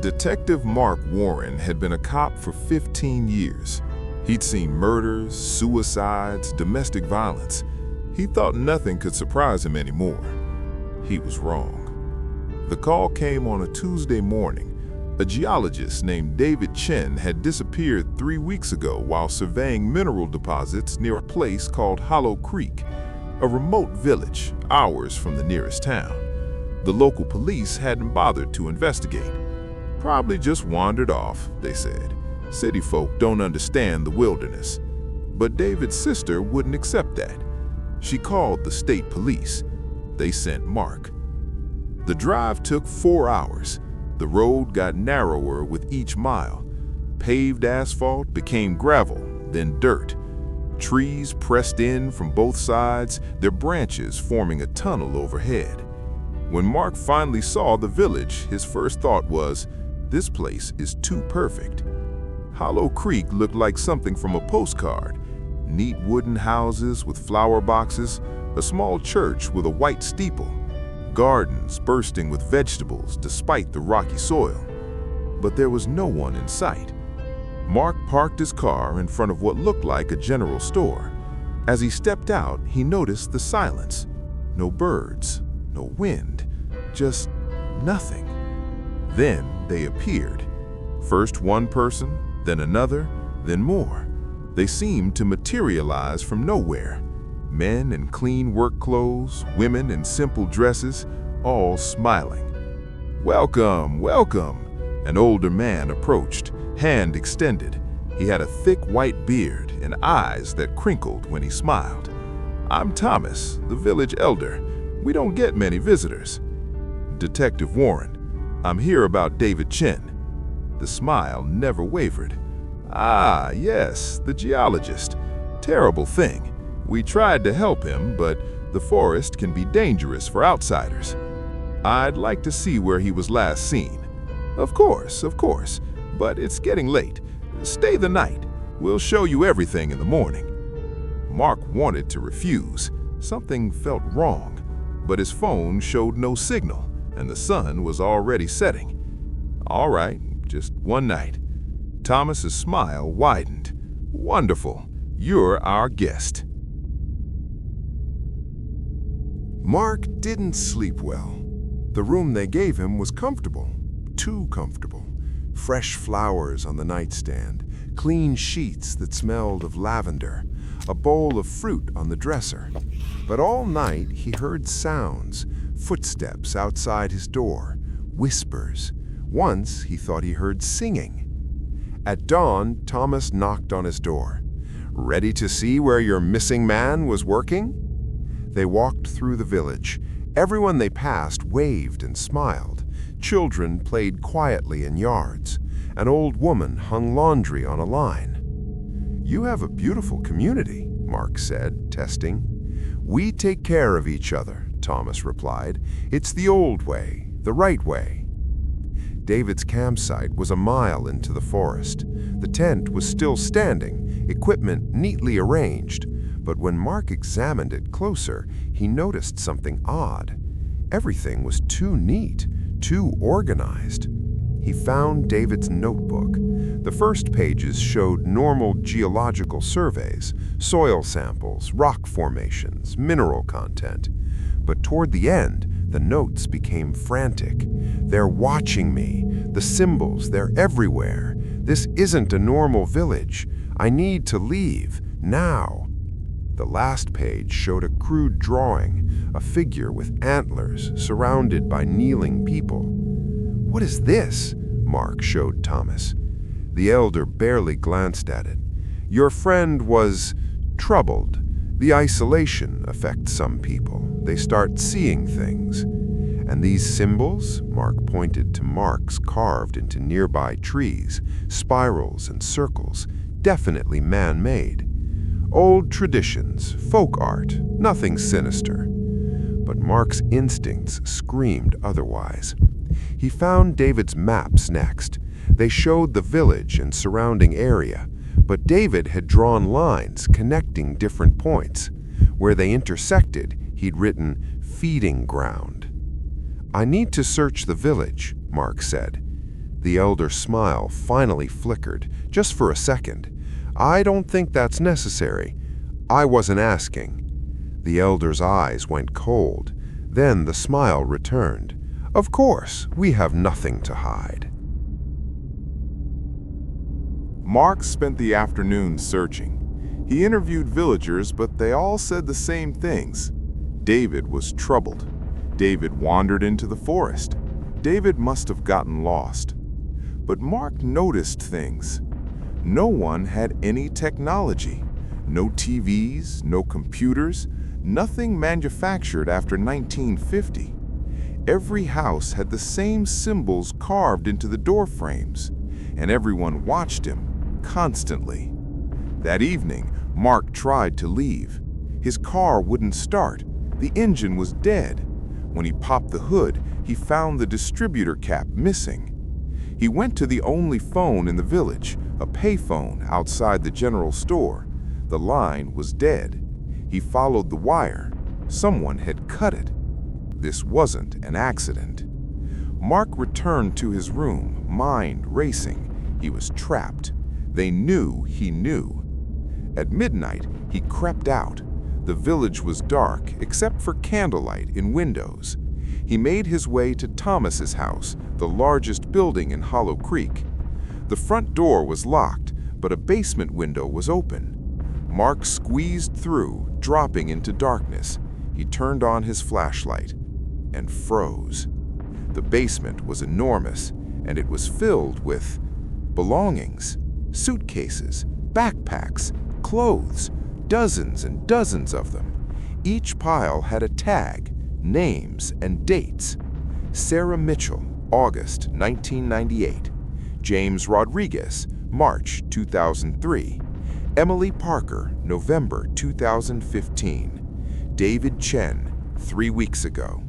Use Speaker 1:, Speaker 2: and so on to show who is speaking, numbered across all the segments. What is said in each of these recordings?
Speaker 1: Detective Mark Warren had been a cop for 15 years. He'd seen murders, suicides, domestic violence. He thought nothing could surprise him anymore. He was wrong. The call came on a Tuesday morning. A geologist named David Chen had disappeared 3 weeks ago while surveying mineral deposits near a place called Hollow Creek, a remote village hours from the nearest town. The local police hadn't bothered to investigate. Probably just wandered off, they said. City folk don't understand the wilderness. But David's sister wouldn't accept that. She called the state police. They sent Mark. The drive took 4 hours. The road got narrower with each mile. Paved asphalt became gravel, then dirt. Trees pressed in from both sides, their branches forming a tunnel overhead. When Mark finally saw the village, his first thought was, "This place is too perfect." Hollow Creek looked like something from a postcard. Neat wooden houses with flower boxes, a small church with a white steeple, gardens bursting with vegetables despite the rocky soil. But there was no one in sight. Mark parked his car in front of what looked like a general store. As he stepped out, he noticed the silence. No birds, no wind, just nothing. Then they appeared. First one person, then another, then more. They seemed to materialize from nowhere. Men in clean work clothes, women in simple dresses, all smiling. "Welcome, welcome." An older man approached, hand extended. He had a thick white beard and eyes that crinkled when he smiled. "I'm Thomas, the village elder. We don't get many visitors." "Detective Warren. I'm here about David Chen." The smile never wavered. "Ah, yes, the geologist. Terrible thing. We tried to help him, but the forest can be dangerous for outsiders. I'd like to see where he was last seen." Of course, but it's getting late. Stay the night. We'll show you everything in the morning." Mark wanted to refuse. Something felt wrong, but his phone showed no signal, and the sun was already setting. "All right, just one night." Thomas's smile widened. "Wonderful. You're our guest." Mark didn't sleep well. The room they gave him was comfortable, too comfortable. Fresh flowers on the nightstand, clean sheets that smelled of lavender, a bowl of fruit on the dresser. But all night he heard sounds, footsteps outside his door, whispers. Once he thought he heard singing. At dawn, Thomas knocked on his door. "Ready to see where your missing man was working?" They walked through the village. Everyone they passed waved and smiled. Children played quietly in yards. An old woman hung laundry on a line. "You have a beautiful community," Mark said, testing. "We take care of each other," Thomas replied. "It's the old way, the right way." David's campsite was a mile into the forest. The tent was still standing, equipment neatly arranged. But when Mark examined it closer, he noticed something odd. Everything was too neat, too organized. He found David's notebook. The first pages showed normal geological surveys, soil samples, rock formations, mineral content. But toward the end, the notes became frantic. "They're watching me. The symbols, they're everywhere. This isn't a normal village. I need to leave, now." The last page showed a crude drawing, a figure with antlers surrounded by kneeling people. "What is this?" Mark showed Thomas. The elder barely glanced at it. "Your friend was troubled. The isolation affects some people. They start seeing things. And these symbols," Mark pointed to marks carved into nearby trees, spirals and circles, definitely man-made. Old traditions, folk art, nothing sinister. But Mark's instincts screamed otherwise. He found David's maps next. They showed the village and surrounding area, but David had drawn lines connecting different points. Where they intersected, he'd written feeding ground. "I need to search the village," Mark said.
Speaker 2: The elder's smile finally flickered, just for a second. "I don't think that's necessary. I wasn't asking." The elder's eyes went cold. Then the smile returned. "Of course, we have nothing to hide."
Speaker 1: Mark spent the afternoon searching. He interviewed villagers, but they all said the same things. David was troubled. David wandered into the forest. David must have gotten lost. But Mark noticed things. No one had any technology. No TVs, no computers, nothing manufactured after 1950. Every house had the same symbols carved into the door frames, and everyone watched him constantly. That evening, Mark tried to leave. His car wouldn't start. The engine was dead. When he popped the hood, he found the distributor cap missing. He went to the only phone in the village, a payphone outside the general store. The line was dead. He followed the wire. Someone had cut it. This wasn't an accident. Mark returned to his room, mind racing. He was trapped. They knew he knew. At midnight, he crept out. The village was dark, except for candlelight in windows. He made his way to Thomas's house, the largest building in Hollow Creek. The front door was locked, but a basement window was open. Mark squeezed through, dropping into darkness. He turned on his flashlight and froze. The basement was enormous, and it was filled with belongings, suitcases, backpacks, clothes, dozens and dozens of them. Each pile had a tag, names, and dates. Sarah Mitchell, August 1998. James Rodriguez, March 2003. Emily Parker, November 2015. David Chen, 3 weeks ago.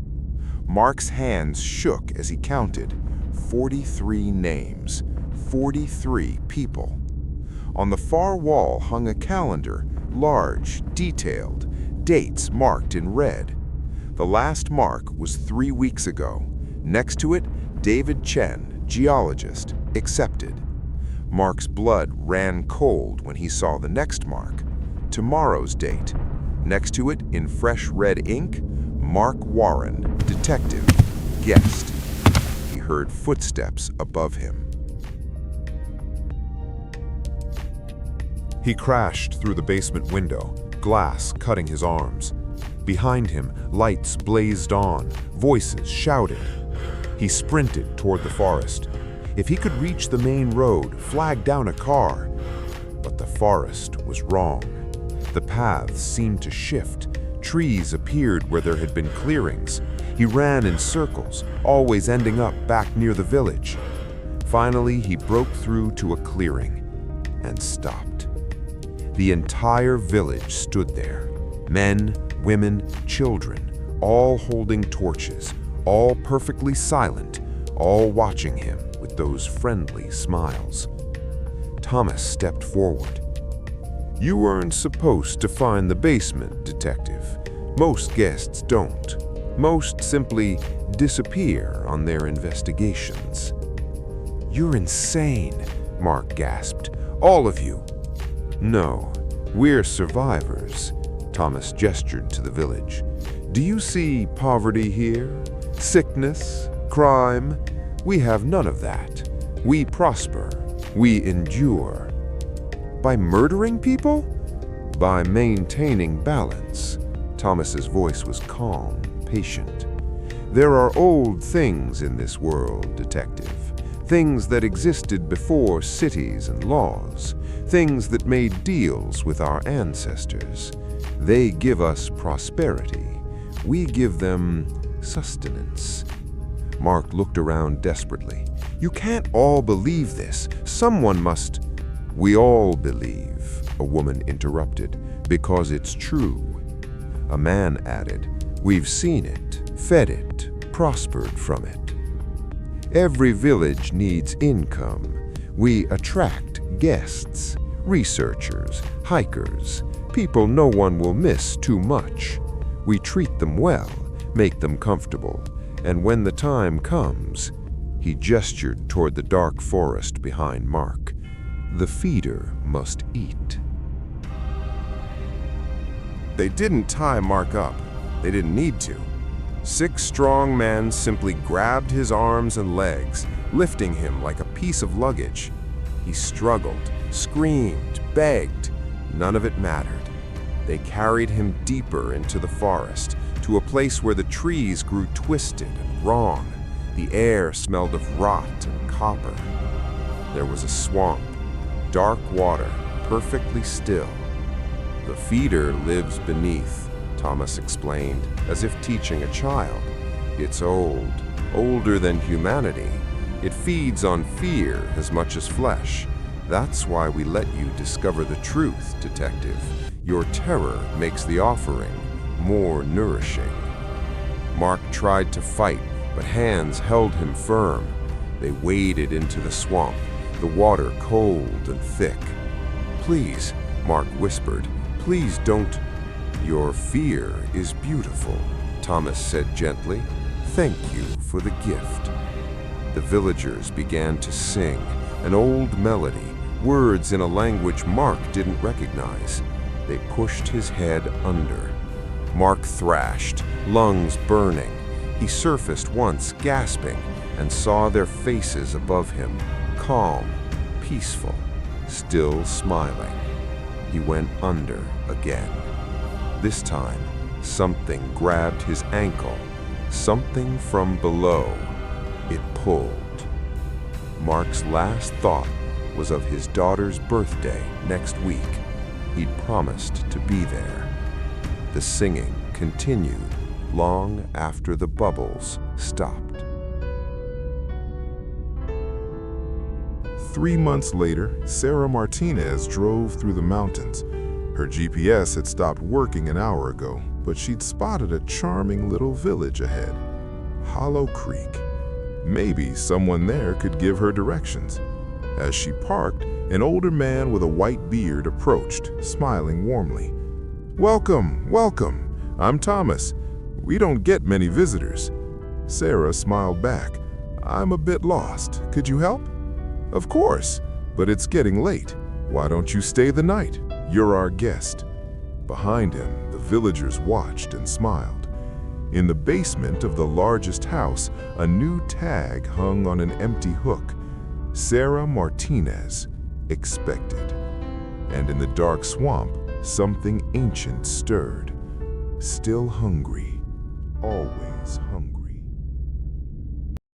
Speaker 1: Mark's hands shook as he counted. 43 names, 43 people. On the far wall hung a calendar, large, detailed, dates marked in red. The last mark was 3 weeks ago. Next to it, David Chen, geologist, accepted. Mark's blood ran cold when he saw the next mark, tomorrow's date. Next to it, in fresh red ink, Mark Warren, detective, guest. He heard footsteps above him. He crashed through the basement window, glass cutting his arms. Behind him, lights blazed on, voices shouted. He sprinted toward the forest. If he could reach the main road, flag down a car. But the forest was wrong. The paths seemed to shift. Trees appeared where there had been clearings. He ran in circles, always ending up back near the village. Finally, he broke through to a clearing and stopped. The entire village stood there. Men, women, children, all holding torches, all perfectly silent, all watching him with those friendly smiles. Thomas stepped forward. "You weren't supposed to find the basement, detective. Most guests don't. Most simply disappear on their investigations." "You're insane," Mark gasped. "All of you." "No, we're survivors," Thomas gestured to the village. "Do you see poverty here? Sickness? Crime? We have none of that. We prosper. We endure." "By murdering people?" "By maintaining balance." Thomas's voice was calm, patient. "There are old things in this world, detective. Things that existed before cities and laws. Things that made deals with our ancestors. They give us prosperity. We give them sustenance." Mark looked around desperately. "You can't all believe this. Someone must—" "We all believe," a woman interrupted, "because it's true." A man added, "We've seen it, fed it, prospered from it. Every village needs income. We attract guests, researchers, hikers, people no one will miss too much. We treat them well, make them comfortable, and when the time comes,
Speaker 2: He gestured toward the dark forest behind Mark. "The feeder must eat."
Speaker 3: They didn't tie Mark up. They didn't need to. 6 strong men simply grabbed his arms and legs, lifting him like a piece of luggage. He struggled, screamed, begged. None of it mattered. They carried him deeper into the forest, to a place where the trees grew twisted and wrong. The air smelled of rot and copper. There was a swamp, dark water, perfectly still. "The feeder lives beneath," Thomas explained, as if teaching a child. "It's old, older than humanity. It feeds on fear as much as flesh. That's why we let you discover the truth, detective. Your terror makes the offering more nourishing." Mark tried to fight, but hands held him firm. They waded into the swamp, the water cold and thick. "Please," Mark whispered, "please don't." "Your fear is beautiful," Thomas said gently. "Thank you for the gift." The villagers began to sing, an old melody, words in a language Mark didn't recognize. They pushed his head under. Mark thrashed, lungs burning. He surfaced once, gasping, and saw their faces above him, calm, peaceful, still smiling. He went under again. This time, something grabbed his ankle, something from below. It pulled. Mark's last thought was of his daughter's birthday next week. He'd promised to be there. The singing continued long after the bubbles stopped.
Speaker 1: 3 months later, Sarah Martinez drove through the mountains. Her GPS had stopped working an hour ago, but she'd spotted a charming little village ahead. Hollow Creek. Maybe someone there could give her directions. As she parked, an older man with a white beard approached, smiling warmly. "Welcome, welcome. I'm Thomas. We don't get many visitors." Sarah smiled back. "I'm a bit lost. Could you help?" "Of course, but it's getting late. Why don't you stay the night? You're our guest." Behind him, the villagers watched and smiled. In the basement of the largest house, a new tag hung on an empty hook. Sarah Martinez, expected. And in the dark swamp, something ancient stirred. Still hungry, always hungry.